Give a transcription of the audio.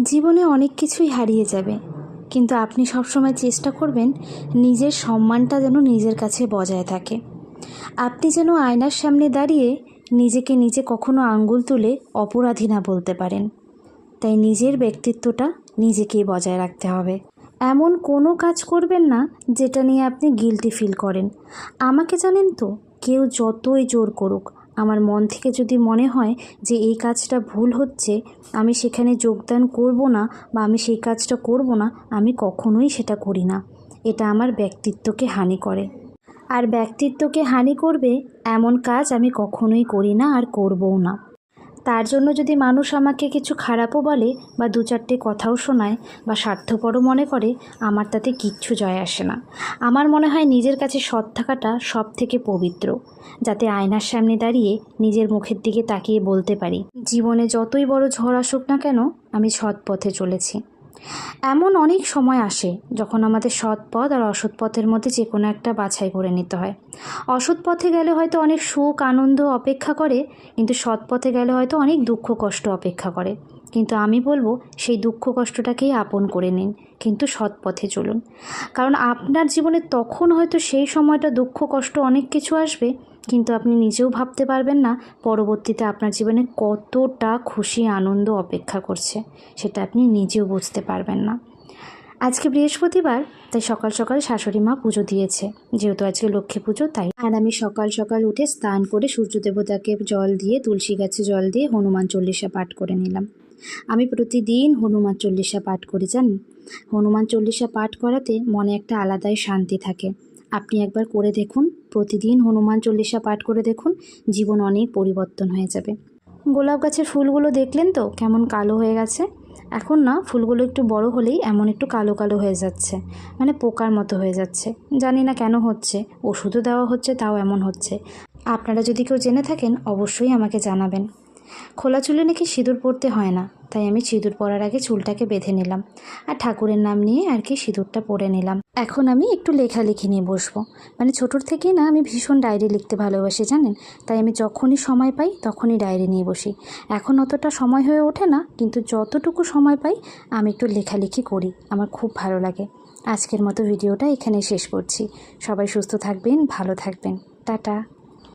জীবনে অনেক কিছুই হারিয়ে যাবে, কিন্তু আপনি সবসময় চেষ্টা করবেন নিজের সম্মানটা যেন নিজের কাছে বজায় থাকে। আপনি যেন আয়নার সামনে দাঁড়িয়ে নিজেকে নিজে কখনো আঙ্গুল তুলে অপরাধী না বলতে পারেন। তাই নিজের ব্যক্তিত্বটা নিজেকেই বজায় রাখতে হবে। এমন কোনো কাজ করবেন না যেটা নিয়ে আপনি গিল্টি ফিল করেন। আমাকে জানেন তো, কেউ যতই জোর করুক, আমার মন থেকে যদি মনে হয় যে এই কাজটা ভুল হচ্ছে, আমি সেখানে যোগদান করব না বা আমি সেই কাজটা করব না, আমি কখনোই সেটা করি না। এটা আমার ব্যক্তিত্বকে হানি করে, আর ব্যক্তিত্বকে হানি করবে এমন কাজ আমি কখনোই করি না আর করবও না। তার জন্য যদি মানুষ আমাকে কিছু খারাপও বলে বা দু চারটে কথাও শোনায় বা স্বার্থপরও মনে করে, আমার তাতে কিচ্ছু যায় আসে না। আমার মনে হয় নিজের কাছে সৎ থাকাটা সব থেকে পবিত্র, যাতে আয়নার সামনে দাঁড়িয়ে নিজের মুখের দিকে তাকিয়ে বলতে পারি, জীবনে যতই বড় ঝড় আসুক না কেন, আমি সৎ পথে চলেছি। এমন অনেক সময় আসে যখন আমাদের সৎ পথ আর অসৎ পথের মধ্যে যে কোনো একটা বাছাই করে নিতে হয়। অসৎ পথে গেলে হয়তো অনেক সুখ আনন্দ অপেক্ষা করে, কিন্তু সৎ পথে গেলে হয়তো অনেক দুঃখ কষ্ট অপেক্ষা করে। কিন্তু আমি বলবো সেই দুঃখ কষ্টটাকেই আপন করে নিন, কিন্তু সৎ পথে চলুন। কারণ আপনার জীবনে তখন হয়তো সেই সময়টা দুঃখ কষ্ট অনেক কিছু আসবে, কিন্তু আপনি নিজেও ভাবতে পারবেন না পরবর্তীতে আপনার জীবনে কতটা খুশি আনন্দ অপেক্ষা করছে, সেটা আপনি নিজেও বুঝতে পারবেন না। আজকে বৃহস্পতিবার, তাই সকাল সকাল শাশুড়ি মা পুজো দিয়েছে, যেহেতু আজকে লক্ষ্মী পুজো তাই। আর আমি সকাল সকাল উঠে স্নান করে সূর্য দেবতাকে জল দিয়ে, তুলসী গাছে জল দিয়ে হনুমান চল্লিশা পাঠ করে নিলাম। আমি প্রতিদিন হনুমান চল্লিশা পাঠ করি, জানেন। হনুমান চল্লিশা পাঠ করাতে মনে একটা আলাদাই শান্তি থাকে। আপনি একবার করে দেখুন, প্রতিদিন হনুমান চল্লিশা পাঠ করে দেখুন, জীবন অনেক পরিবর্তন হয়ে যাবে। গোলাপ গাছের ফুলগুলো দেখলেন তো কেমন কালো হয়ে গেছে। এখন না ফুলগুলো একটু বড় হলেই এমন একটু কালো কালো হয়ে যাচ্ছে, মানে পোকার মতো হয়ে যাচ্ছে। জানি না কেন হচ্ছে, ওষুধও দেওয়া হচ্ছে তাও এমন হচ্ছে। আপনারা যদি কেউ জেনে থাকেন অবশ্যই আমাকে জানাবেন। খোলা চুলে নাকি সিঁদুর পরতে হয় না, তাই আমি সিঁদুর পরার আগে চুলটাকে বেঁধে নিলাম আর ঠাকুরের নাম নিয়ে আর কি সিঁদুরটা পরে নিলাম। এখন আমি একটু লেখালেখি নিয়ে বসবো। মানে ছোটোর থেকেই না আমি ভীষণ ডায়েরি লিখতে ভালোবাসি, জানেন। তাই আমি যখনই সময় পাই তখনই ডায়েরি নিয়ে বসি। এখন অতটা সময় হয়ে ওঠে না, কিন্তু যতটুকু সময় পাই আমি একটু লেখালেখি করি, আমার খুব ভালো লাগে। আজকের মতো ভিডিওটা এখানেই শেষ করছি। সবাই সুস্থ থাকবেন, ভালো থাকবেন, টাটা।